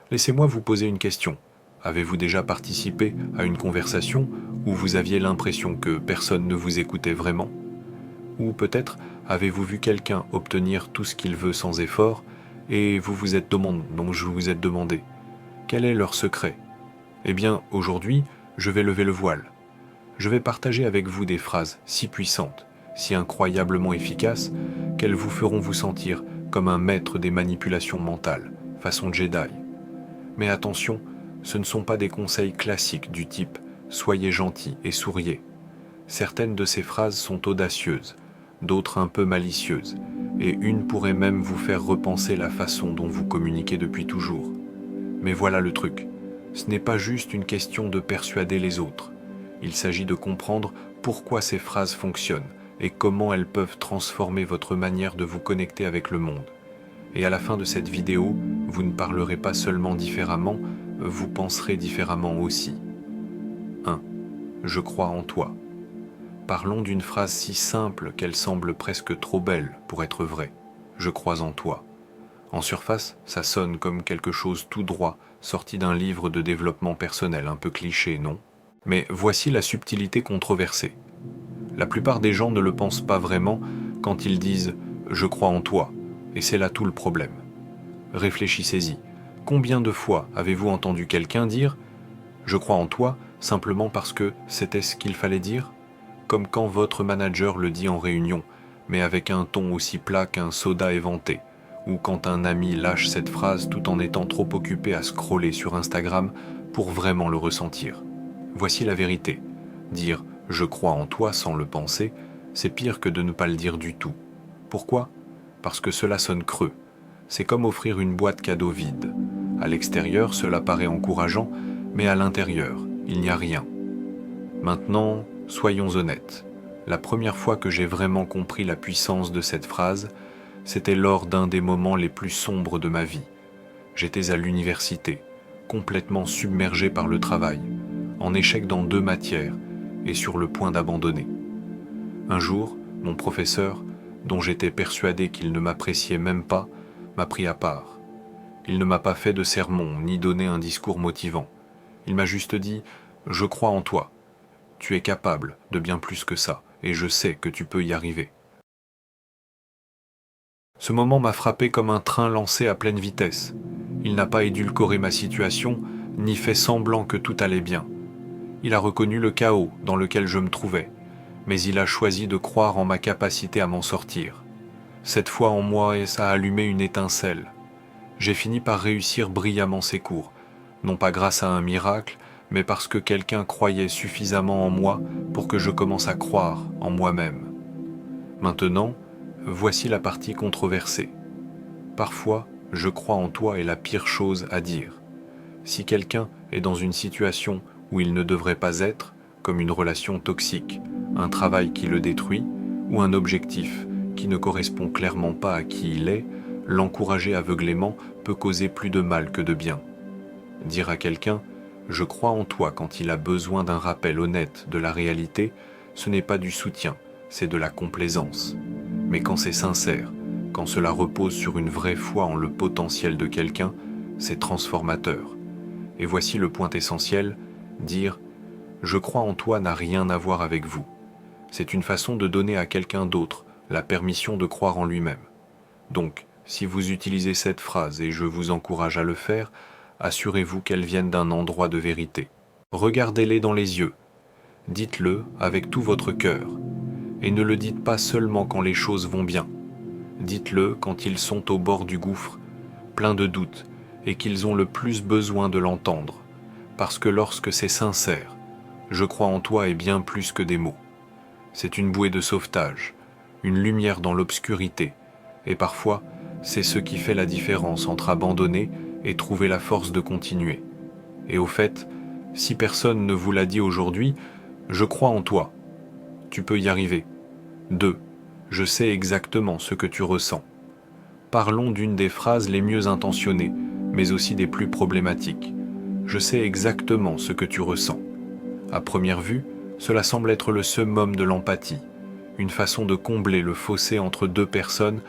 Laissez-moi vous poser une question. Avez-vous déjà participé à une conversation où vous aviez l'impression que personne ne vous écoutait vraiment? Ou peut-être avez-vous vu quelqu'un obtenir tout ce qu'il veut sans effort et donc je vous êtes demandé, quel est leur secret? Eh bien, aujourd'hui, je vais lever le voile. Je vais partager avec vous des phrases si puissantes, si incroyablement efficaces, qu'elles vous feront vous sentir comme un maître des manipulations mentales, façon Jedi. Mais attention, ce ne sont pas des conseils classiques du type « soyez gentil et souriez ». Certaines de ces phrases sont audacieuses, d'autres un peu malicieuses, et une pourrait même vous faire repenser la façon dont vous communiquez depuis toujours. Mais voilà le truc, ce n'est pas juste une question de persuader les autres. Il s'agit de comprendre pourquoi ces phrases fonctionnent et comment elles peuvent transformer votre manière de vous connecter avec le monde. Et à la fin de cette vidéo, vous ne parlerez pas seulement différemment, vous penserez différemment aussi. 1. Je crois en toi. Parlons d'une phrase si simple qu'elle semble presque trop belle pour être vraie. Je crois en toi. En surface, ça sonne comme quelque chose tout droit, sorti d'un livre de développement personnel un peu cliché, non? Mais voici la subtilité controversée. La plupart des gens ne le pensent pas vraiment quand ils disent « je crois en toi », et c'est là tout le problème. Réfléchissez-y. Combien de fois avez-vous entendu quelqu'un dire « je crois en toi » simplement parce que c'était ce qu'il fallait dire? Comme quand votre manager le dit en réunion, mais avec un ton aussi plat qu'un soda éventé, ou quand un ami lâche cette phrase tout en étant trop occupé à scroller sur Instagram pour vraiment le ressentir. Voici la vérité. Dire « je crois en toi » sans le penser, c'est pire que de ne pas le dire du tout. Pourquoi? Parce que cela sonne creux. C'est comme offrir une boîte cadeau vide. À l'extérieur, cela paraît encourageant, mais à l'intérieur, il n'y a rien. Maintenant, soyons honnêtes. La première fois que j'ai vraiment compris la puissance de cette phrase, c'était lors d'un des moments les plus sombres de ma vie. J'étais à l'université, complètement submergé par le travail, en échec dans 2 matières et sur le point d'abandonner. Un jour, mon professeur, dont j'étais persuadé qu'il ne m'appréciait même pas, m'a pris à part. Il ne m'a pas fait de sermon ni donné un discours motivant. Il m'a juste dit « Je crois en toi. Tu es capable de bien plus que ça, et je sais que tu peux y arriver. » Ce moment m'a frappé comme un train lancé à pleine vitesse. Il n'a pas édulcoré ma situation, ni fait semblant que tout allait bien. Il a reconnu le chaos dans lequel je me trouvais, mais il a choisi de croire en ma capacité à m'en sortir. Cette fois en moi, ça a allumé une étincelle. J'ai fini par réussir brillamment ces cours, non pas grâce à un miracle, mais parce que quelqu'un croyait suffisamment en moi pour que je commence à croire en moi-même. Maintenant, voici la partie controversée. Parfois, je crois en toi est la pire chose à dire. Si quelqu'un est dans une situation où il ne devrait pas être, comme une relation toxique, un travail qui le détruit, ou un objectif qui ne correspond clairement pas à qui il est, l'encourager aveuglément peut causer plus de mal que de bien. Dire à quelqu'un « je crois en toi » quand il a besoin d'un rappel honnête de la réalité, ce n'est pas du soutien, c'est de la complaisance. Mais quand c'est sincère, quand cela repose sur une vraie foi en le potentiel de quelqu'un, c'est transformateur. Et voici le point essentiel, dire « je crois en toi » n'a rien à voir avec vous. C'est une façon de donner à quelqu'un d'autre la permission de croire en lui-même. Donc, si vous utilisez cette phrase, et je vous encourage à le faire, assurez-vous qu'elle vienne d'un endroit de vérité. Regardez-les dans les yeux. Dites-le avec tout votre cœur. Et ne le dites pas seulement quand les choses vont bien. Dites-le quand ils sont au bord du gouffre, pleins de doutes, et qu'ils ont le plus besoin de l'entendre. Parce que lorsque c'est sincère, je crois en toi est bien plus que des mots. C'est une bouée de sauvetage, une lumière dans l'obscurité, et parfois, c'est ce qui fait la différence entre abandonner et trouver la force de continuer. Et au fait, si personne ne vous l'a dit aujourd'hui, je crois en toi. Tu peux y arriver. 2. Je sais exactement ce que tu ressens. Parlons d'une des phrases les mieux intentionnées, mais aussi des plus problématiques. Je sais exactement ce que tu ressens. À première vue, cela semble être le summum de l'empathie, une façon de combler le fossé entre 2 personnes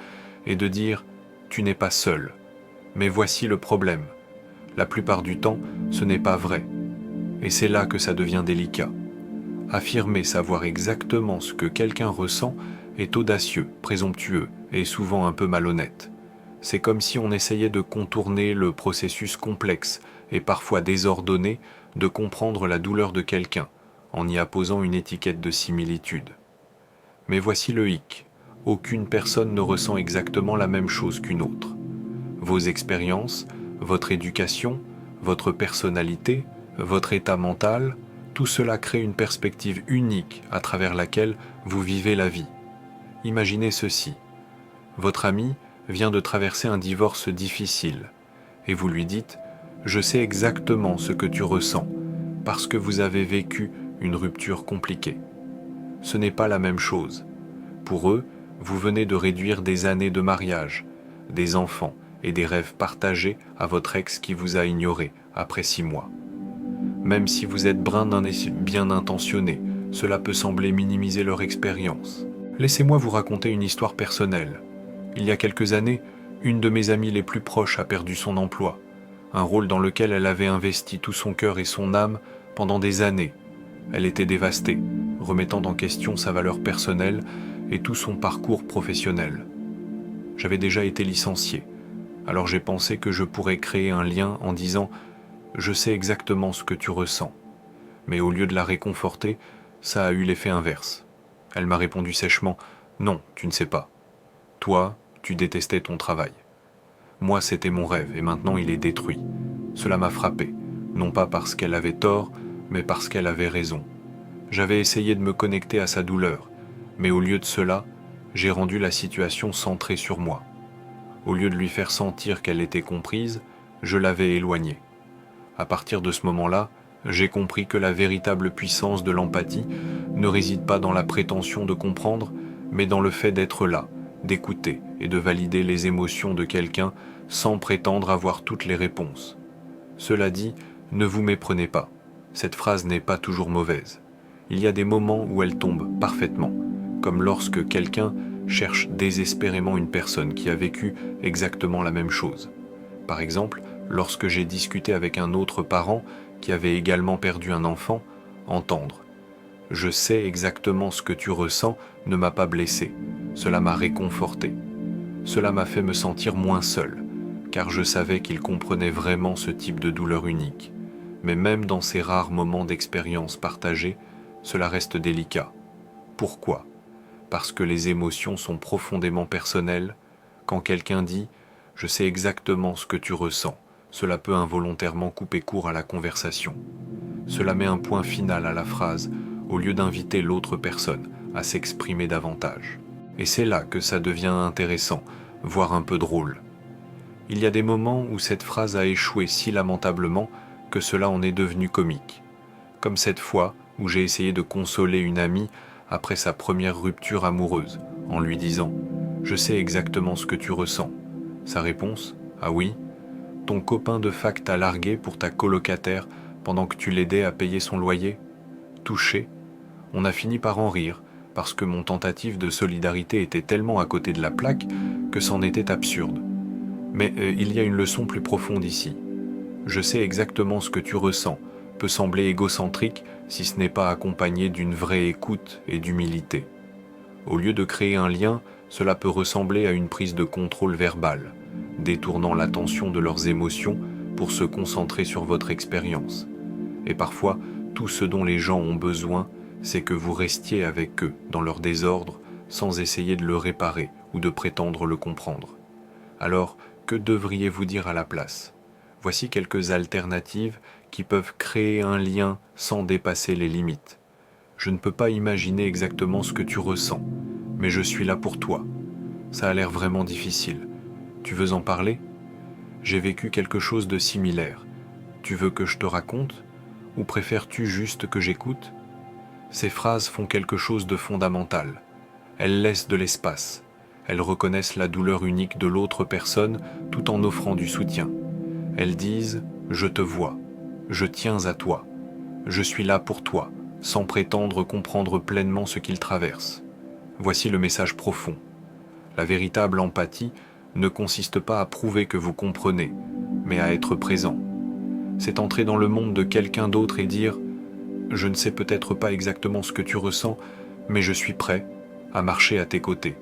et de dire « tu n'es pas seul ». Mais voici le problème. La plupart du temps, ce n'est pas vrai. Et c'est là que ça devient délicat. Affirmer savoir exactement ce que quelqu'un ressent est audacieux, présomptueux et souvent un peu malhonnête. C'est comme si on essayait de contourner le processus complexe et parfois désordonné de comprendre la douleur de quelqu'un en y apposant une étiquette de similitude. Mais voici le hic. Aucune personne ne ressent exactement la même chose qu'une autre. Vos expériences, votre éducation, votre personnalité, votre état mental, tout cela crée une perspective unique à travers laquelle vous vivez la vie. Imaginez ceci. Votre ami vient de traverser un divorce difficile et vous lui dites « Je sais exactement ce que tu ressens parce que vous avez vécu une rupture compliquée ». Ce n'est pas la même chose. Pour eux, vous venez de réduire des années de mariage, des enfants et des rêves partagés à votre ex qui vous a ignoré après 6 mois. Même si vous êtes bien intentionné, cela peut sembler minimiser leur expérience. Laissez-moi vous raconter une histoire personnelle. Il y a quelques années, une de mes amies les plus proches a perdu son emploi, un rôle dans lequel elle avait investi tout son cœur et son âme pendant des années. Elle était dévastée, remettant en question sa valeur personnelle et tout son parcours professionnel. J'avais déjà été licencié, alors j'ai pensé que je pourrais créer un lien en disant « Je sais exactement ce que tu ressens ». Mais au lieu de la réconforter, ça a eu l'effet inverse. Elle m'a répondu sèchement « Non, tu ne sais pas. Toi, tu détestais ton travail. Moi, c'était mon rêve et maintenant il est détruit. » Cela m'a frappé, non pas parce qu'elle avait tort, mais parce qu'elle avait raison. J'avais essayé de me connecter à sa douleur, mais au lieu de cela, j'ai rendu la situation centrée sur moi. Au lieu de lui faire sentir qu'elle était comprise, je l'avais éloignée. À partir de ce moment-là, j'ai compris que la véritable puissance de l'empathie ne réside pas dans la prétention de comprendre, mais dans le fait d'être là, d'écouter et de valider les émotions de quelqu'un sans prétendre avoir toutes les réponses. Cela dit, ne vous méprenez pas. Cette phrase n'est pas toujours mauvaise. Il y a des moments où elle tombe parfaitement, comme lorsque quelqu'un cherche désespérément une personne qui a vécu exactement la même chose. Par exemple, lorsque j'ai discuté avec un autre parent qui avait également perdu un enfant, entendre « Je sais exactement ce que tu ressens » ne m'a pas blessé, cela m'a réconforté. Cela m'a fait me sentir moins seul, car je savais qu'il comprenait vraiment ce type de douleur unique. Mais même dans ces rares moments d'expérience partagée, cela reste délicat. Pourquoi ? Parce que les émotions sont profondément personnelles. Quand quelqu'un dit « Je sais exactement ce que tu ressens », cela peut involontairement couper court à la conversation. Cela met un point final à la phrase, au lieu d'inviter l'autre personne à s'exprimer davantage. Et c'est là que ça devient intéressant, voire un peu drôle. Il y a des moments où cette phrase a échoué si lamentablement que cela en est devenu comique. Comme cette fois où j'ai essayé de consoler une amie après sa première rupture amoureuse, en lui disant « Je sais exactement ce que tu ressens ». Sa réponse « Ah oui ? Ton copain de fac t'a largué pour ta colocataire pendant que tu l'aidais à payer son loyer ?» Touché, on a fini par en rire, parce que mon tentative de solidarité était tellement à côté de la plaque que c'en était absurde. Mais il y a une leçon plus profonde ici. Je sais exactement ce que tu ressens peut sembler égocentrique si ce n'est pas accompagné d'une vraie écoute et d'humilité. Au lieu de créer un lien, cela peut ressembler à une prise de contrôle verbal, détournant l'attention de leurs émotions pour se concentrer sur votre expérience. Et parfois, tout ce dont les gens ont besoin, c'est que vous restiez avec eux dans leur désordre sans essayer de le réparer ou de prétendre le comprendre. Alors, que devriez-vous dire à la place ? Voici quelques alternatives qui peuvent créer un lien sans dépasser les limites. Je ne peux pas imaginer exactement ce que tu ressens, mais je suis là pour toi. Ça a l'air vraiment difficile. Tu veux en parler ? J'ai vécu quelque chose de similaire. Tu veux que je te raconte ? Ou préfères-tu juste que j'écoute ? Ces phrases font quelque chose de fondamental. Elles laissent de l'espace. Elles reconnaissent la douleur unique de l'autre personne tout en offrant du soutien. Elles disent « Je te vois, je tiens à toi, je suis là pour toi », sans prétendre comprendre pleinement ce qu'il traverse. Voici le message profond. La véritable empathie ne consiste pas à prouver que vous comprenez, mais à être présent. c'est entrer dans le monde de quelqu'un d'autre et dire je ne sais peut-être pas exactement ce que tu ressens, mais je suis prêt à marcher à tes côtés.